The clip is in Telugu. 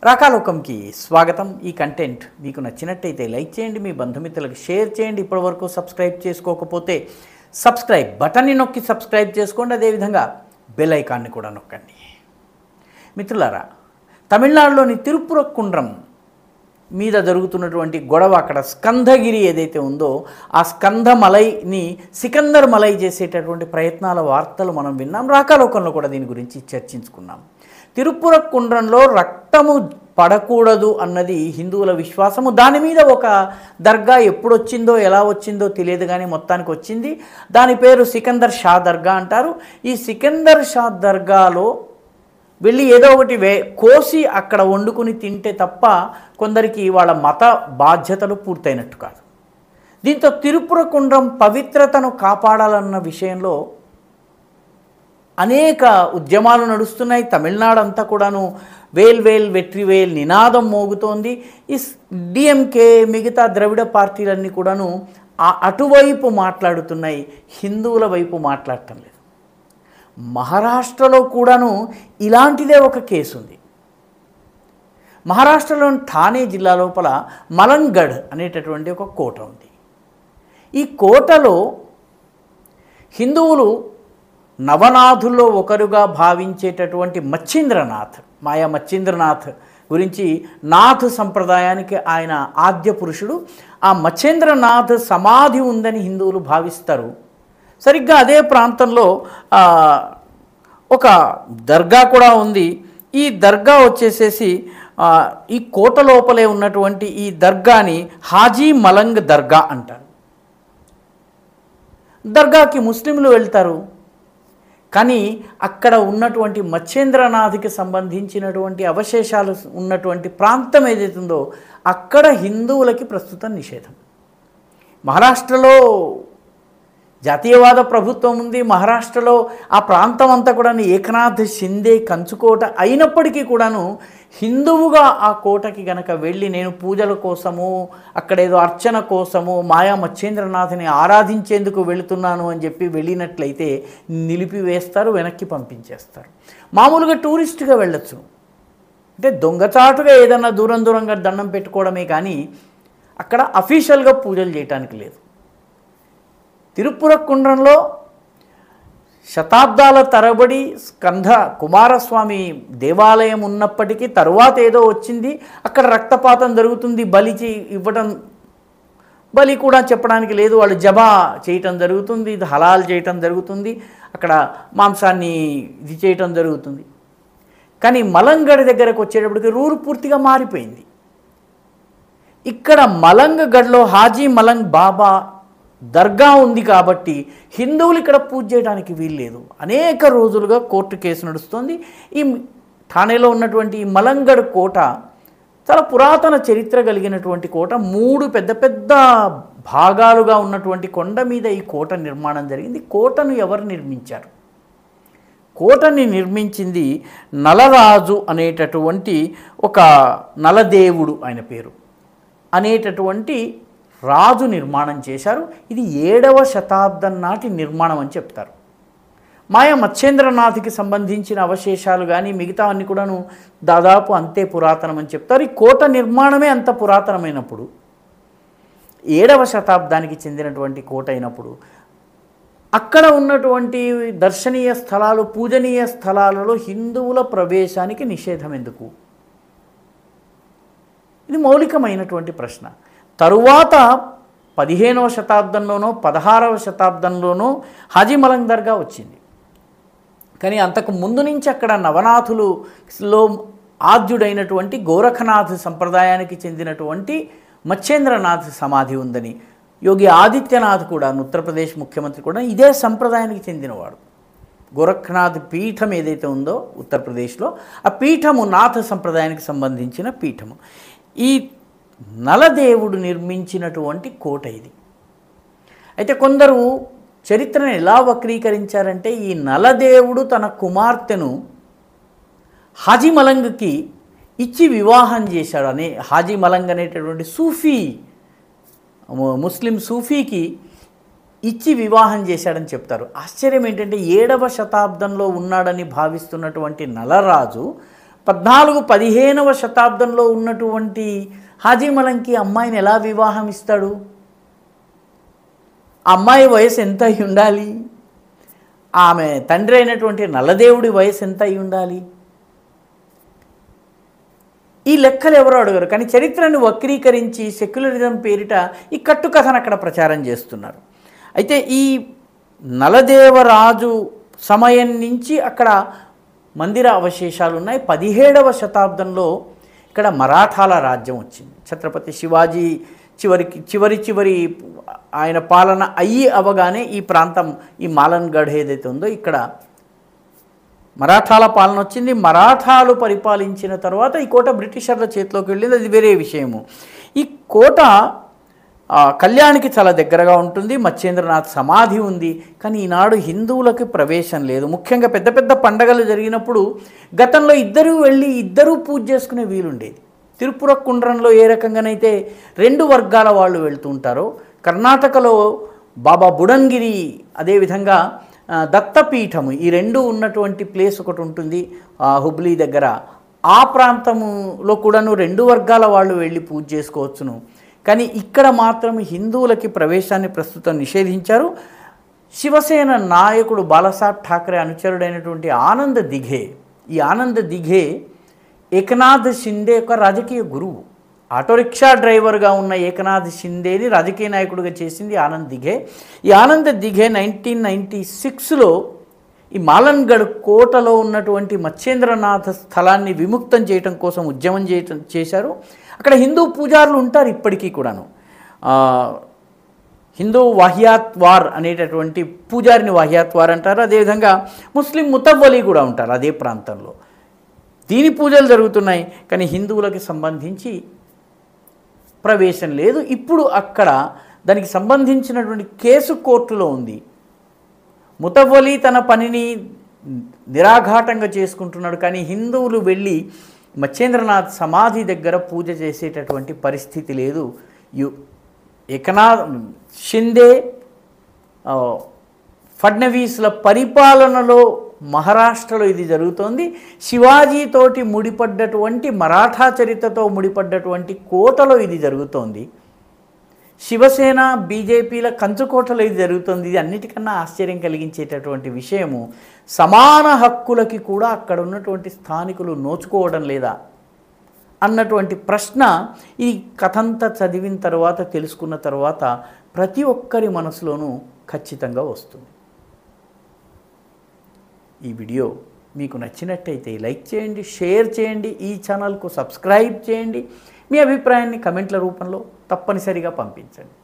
రాకాలోకంకి స్వాగతం. ఈ కంటెంట్ మీకు నచ్చినట్టయితే లైక్ చేయండి, మీ బంధుమిత్రులకు షేర్ చేయండి. ఇప్పటివరకు సబ్స్క్రైబ్ చేసుకోకపోతే సబ్స్క్రైబ్ బటన్ని నొక్కి సబ్స్క్రైబ్ చేసుకోండి. అదేవిధంగా బెల్ ఐకాన్ని కూడా నొక్కండి. మిత్రులారా, తమిళనాడులోని తిరుపురకుండ్రం మీద జరుగుతున్నటువంటి గొడవ, అక్కడ స్కందగిరి ఏదైతే ఉందో ఆ స్కందమలైని సికందర్ మలై చేసేటటువంటి ప్రయత్నాల వార్తలు మనం విన్నాం. రాకాలోకంలో కూడా దీని గురించి చర్చించుకున్నాం. తిరుపురకుండ్రంలో రక్తము పడకూడదు అన్నది హిందువుల విశ్వాసము. దాని మీద ఒక దర్గా ఎప్పుడొచ్చిందో ఎలా వచ్చిందో తెలియదు, కానీ మొత్తానికి వచ్చింది. దాని పేరు సికందర్ షా దర్గా అంటారు. ఈ సికందర్ షా దర్గాలో వెళ్ళి ఏదో ఒకటి కోసి అక్కడ వండుకుని తింటే తప్ప కొందరికి వాళ్ళ మత బాధ్యతలు పూర్తయినట్టు కాదు. దీంతో తిరుపురకుండ్రం పవిత్రతను కాపాడాలన్న విషయంలో అనేక ఉద్యమాలు నడుస్తున్నాయి. తమిళనాడు అంతా కూడాను వేల్ వేల్ వెట్రివేల్ నినాదం మోగుతోంది. ఈ డిఎంకే మిగతా ద్రవిడ పార్టీలన్నీ కూడాను అటువైపు మాట్లాడుతున్నాయి, హిందువుల వైపు మాట్లాడటం లేదు. మహారాష్ట్రలో కూడాను ఇలాంటిదే ఒక కేసు ఉంది. మహారాష్ట్రలోని ఠానే జిల్లా లోపల మలంగఢ్ అనేటటువంటి ఒక కోట ఉంది. ఈ కోటలో హిందువులు నవనాథుల్లో ఒకరుగా భావించేటటువంటి మచ్చింద్రనాథ్, మాయా మచ్చింద్రనాథ్ గురించి, నాథ్ సంప్రదాయానికి ఆయన ఆద్య పురుషుడు. ఆ మచ్చింద్రనాథ్ సమాధి ఉందని హిందువులు భావిస్తారు. సరిగ్గా అదే ప్రాంతంలో ఒక దర్గా కూడా ఉంది. ఈ దర్గా వచ్చేసేసి ఈ కోట లోపలే ఉన్నటువంటి ఈ దర్గాని హాజీ మలంగ్ దర్గా అంటారు. దర్గాకి ముస్లింలు వెళ్తారు, కానీ అక్కడ ఉన్నటువంటి మచ్చేంద్రనాథ్కి సంబంధించినటువంటి అవశేషాలు ఉన్నటువంటి ప్రాంతం ఏదైతుందో అక్కడ హిందువులకి ప్రస్తుతం నిషేధం. మహారాష్ట్రలో జాతీయవాద ప్రభుత్వం ఉంది. మహారాష్ట్రలో ఆ ప్రాంతం అంతా కూడా ఏకనాథ్ షిందే కంచుకోట అయినప్పటికీ కూడాను హిందువుగా ఆ కోటకి గనక వెళ్ళి నేను పూజల కోసము, అక్కడేదో అర్చన కోసము, మాయా మచ్చేంద్రనాథ్ని ఆరాధించేందుకు వెళుతున్నాను అని చెప్పి వెళ్ళినట్లయితే నిలిపివేస్తారు, వెనక్కి పంపించేస్తారు. మామూలుగా టూరిస్ట్గా వెళ్ళొచ్చు, అంటే దొంగచాటుగా ఏదన్నా దూరంగా దండం పెట్టుకోవడమే, కానీ అక్కడ అఫీషియల్గా పూజలు చేయటానికి లేదు. తిరుపురకుండ్రంలో శతాబ్దాల తరబడి స్కంద కుమారస్వామి దేవాలయం ఉన్నప్పటికీ తరువాత ఏదో వచ్చింది, అక్కడ రక్తపాతం జరుగుతుంది, బలి కూడా చెప్పడానికి లేదు, వాళ్ళు జబా చేయటం జరుగుతుంది, ఇది హలాల్ చేయటం జరుగుతుంది, అక్కడ మాంసాన్ని ఇది చేయటం జరుగుతుంది. కానీ మలంగఢ్ దగ్గరకు వచ్చేటప్పటికి రూలు పూర్తిగా మారిపోయింది. ఇక్కడ మలంగఢ్లో హాజీ మలంగ్ బాబా దర్గా ఉంది కాబట్టి హిందువులు ఇక్కడ పూజ చేయడానికి వీల్లేదు. అనేక రోజులుగా కోర్టు కేసు నడుస్తుంది. ఈ ఠాణేలో ఉన్నటువంటి ఈ మలంగఢ్ కోట చాలా పురాతన చరిత్ర కలిగినటువంటి కోట. 3 పెద్ద భాగాలుగా ఉన్నటువంటి కొండ మీద ఈ కోట నిర్మాణం జరిగింది. కోటను ఎవరు నిర్మించారు? కోటని నిర్మించింది నలరాజు అనేటటువంటి ఒక నలదేవుడు, ఆయన పేరు అనేటటువంటి రాజు నిర్మాణం చేశారు. ఇది 7వ శతాబ్దం నాటి నిర్మాణం అని చెప్తారు. మాయా మచ్చేంద్రనాథ్కి సంబంధించిన అవశేషాలు కానీ మిగతావన్నీ కూడాను దాదాపు అంతే పురాతనం అని చెప్తారు. ఈ కోట నిర్మాణమే అంత పురాతనమైనప్పుడు, 7వ శతాబ్దానికి చెందినటువంటి కోట అయినప్పుడు అక్కడ ఉన్నటువంటి దర్శనీయ స్థలాలు, పూజనీయ స్థలాలలో హిందువుల ప్రవేశానికి నిషేధం ఎందుకు? ఇది మౌలికమైనటువంటి ప్రశ్న. తరువాత 15వ శతాబ్దంలోనో 16వ శతాబ్దంలోనో హాజీ మలంగ్ దర్గా వచ్చింది. కానీ అంతకు ముందు నుంచి అక్కడ నవనాథులలో ఆద్యుడైనటువంటి గోరఖనాథ్ సంప్రదాయానికి చెందినటువంటి మచ్చేంద్రనాథ్ సమాధి ఉందని యోగి ఆదిత్యనాథ్ కూడా, ఉత్తరప్రదేశ్ ముఖ్యమంత్రి కూడా ఇదే సంప్రదాయానికి చెందినవాడు. గోరఖనాథ్ పీఠం ఏదైతే ఉందో ఉత్తరప్రదేశ్లో, ఆ పీఠము నాథ సంప్రదాయానికి సంబంధించిన పీఠము. ఈ నలదేవుడు నిర్మించినటువంటి కోట ఇది. అయితే కొందరు చరిత్రను ఎలా వక్రీకరించారంటే, ఈ నలదేవుడు తన కుమార్తెను హాజీ మలంగ్కి ఇచ్చి వివాహం చేశాడు అనే, హాజీ మలంగ్ అనేటటువంటి సూఫీ, ముస్లిం సూఫీకి ఇచ్చి వివాహం చేశాడని చెప్తారు. ఆశ్చర్యం ఏంటంటే 7వ శతాబ్దంలో ఉన్నాడని భావిస్తున్నటువంటి నలరాజు 14-15వ శతాబ్దంలో ఉన్నటువంటి హాజీ మలంకి అమ్మాయిని ఎలా వివాహం ఇస్తాడు? ఆ అమ్మాయి వయసు ఎంత అయి ఉండాలి? ఆమె తండ్రి అయినటువంటి నల్లదేవుడి వయసు ఎంత అయి ఉండాలి? ఈ లెక్కలు ఎవరు అడగరు. కానీ చరిత్రను వక్రీకరించి సెక్యులరిజం పేరిట ఈ కట్టుకథను అక్కడ ప్రచారం చేస్తున్నారు. అయితే ఈ నలదేవరాజు సమయం నుంచి అక్కడ మందిర అవశేషాలు ఉన్నాయి. 17వ శతాబ్దంలో ఇక్కడ మరాఠాల రాజ్యం వచ్చింది. ఛత్రపతి శివాజీ చివరి ఆయన పాలన అవగానే ఈ ప్రాంతం, ఈ మాలన్గఢ్ ఏదైతే ఉందో ఇక్కడ మరాఠాల పాలన వచ్చింది. మరాఠాలు పరిపాలించిన తర్వాత ఈ కోట బ్రిటిషర్ల చేతిలోకి వెళ్ళింది, అది వేరే విషయము. ఈ కోట కళ్యాణ్కి చాలా దగ్గరగా ఉంటుంది. మచ్చేంద్రనాథ్ సమాధి ఉంది. కానీ ఈనాడు హిందువులకి ప్రవేశం లేదు. ముఖ్యంగా పెద్ద పెద్ద పండగలు జరిగినప్పుడు గతంలో ఇద్దరూ వెళ్ళి ఇద్దరూ పూజ చేసుకునే వీలుండేది. తిరుపుర కుండ్రంలో ఏ రకంగానైతే 2 వర్గాల వాళ్ళు వెళ్తూ ఉంటారో, కర్ణాటకలో బాబా బుడన్గిరి, అదేవిధంగా దత్తపీఠము, ఈ 2 ఉన్నటువంటి ప్లేస్ ఒకటి ఉంటుంది హుబ్లీ దగ్గర. ఆ ప్రాంతంలో కూడాను 2 వర్గాల వాళ్ళు వెళ్ళి పూజ చేసుకోవచ్చును. కానీ ఇక్కడ మాత్రం హిందువులకి ప్రవేశాన్ని ప్రస్తుతం నిషేధించారు. శివసేన నాయకుడు బాలాసాహెబ్ ఠాకరే అనుచరుడైనటువంటి ఆనంద్ దిఘే, ఈ ఆనంద్ దిఘే ఏకనాథ్ షిండే యొక్క రాజకీయ గురువు. ఆటో రిక్షా డ్రైవర్గా ఉన్న ఏకనాథ్ షిండేని రాజకీయ నాయకుడిగా చేసింది ఆనంద్ దిఘే. ఈ ఆనంద్ దిఘే 1996లో ఈ మాలన్గఢ్ కోటలో ఉన్నటువంటి మచ్చేంద్రనాథ స్థలాన్ని విముక్తం చేయటం కోసం ఉద్యమం చేశారు. అక్కడ హిందూ పూజారులు ఉంటారు ఇప్పటికీ కూడాను. హిందూ వాహియాత్వార్ అనేటటువంటి పూజారిని వాహియాత్వార్ అంటారు. అదేవిధంగా ముస్లిం ముతవ్వలి కూడా ఉంటారు అదే ప్రాంతంలో. దీని పూజలు జరుగుతున్నాయి, కానీ హిందువులకు సంబంధించి ప్రవేశం లేదు. ఇప్పుడు అక్కడ దానికి సంబంధించినటువంటి కేసు కోర్టులో ఉంది. ముతవ్వలి తన పనిని నిరాఘాటంగా చేసుకుంటున్నాడు, కానీ హిందువులు వెళ్ళి మచ్చేంద్రనాథ్ సమాధి దగ్గర పూజ చేసేటటువంటి పరిస్థితి లేదు. ఏకనాథ్ షిండే ఫడ్నవీస్ల పరిపాలనలో మహారాష్ట్రలో ఇది జరుగుతోంది. శివాజీతోటి ముడిపడ్డటువంటి మరాఠా చరిత్రతో ముడిపడ్డటువంటి కోటలో ఇది జరుగుతోంది. శివసేన బీజేపీల కంచుకోటలో ఇది జరుగుతుంది. ఇది అన్నిటికన్నా ఆశ్చర్యం కలిగించేటటువంటి విషయము. సమాన హక్కులకి కూడా అక్కడ ఉన్నటువంటి స్థానికులు నోచుకోవడం లేదా అన్నటువంటి ప్రశ్న ఈ కథంతా చదివిన తర్వాత, తెలుసుకున్న తర్వాత ప్రతి ఒక్కరి మనసులోనూ ఖచ్చితంగా వస్తుంది. ఈ వీడియో మీకు నచ్చినట్టయితే లైక్ చేయండి, షేర్ చేయండి, ఈ ఛానల్కు సబ్స్క్రైబ్ చేయండి. మీ అభిప్రాయాన్ని కమెంట్ల రూపంలో తప్పనిసరిగా పంపించండి.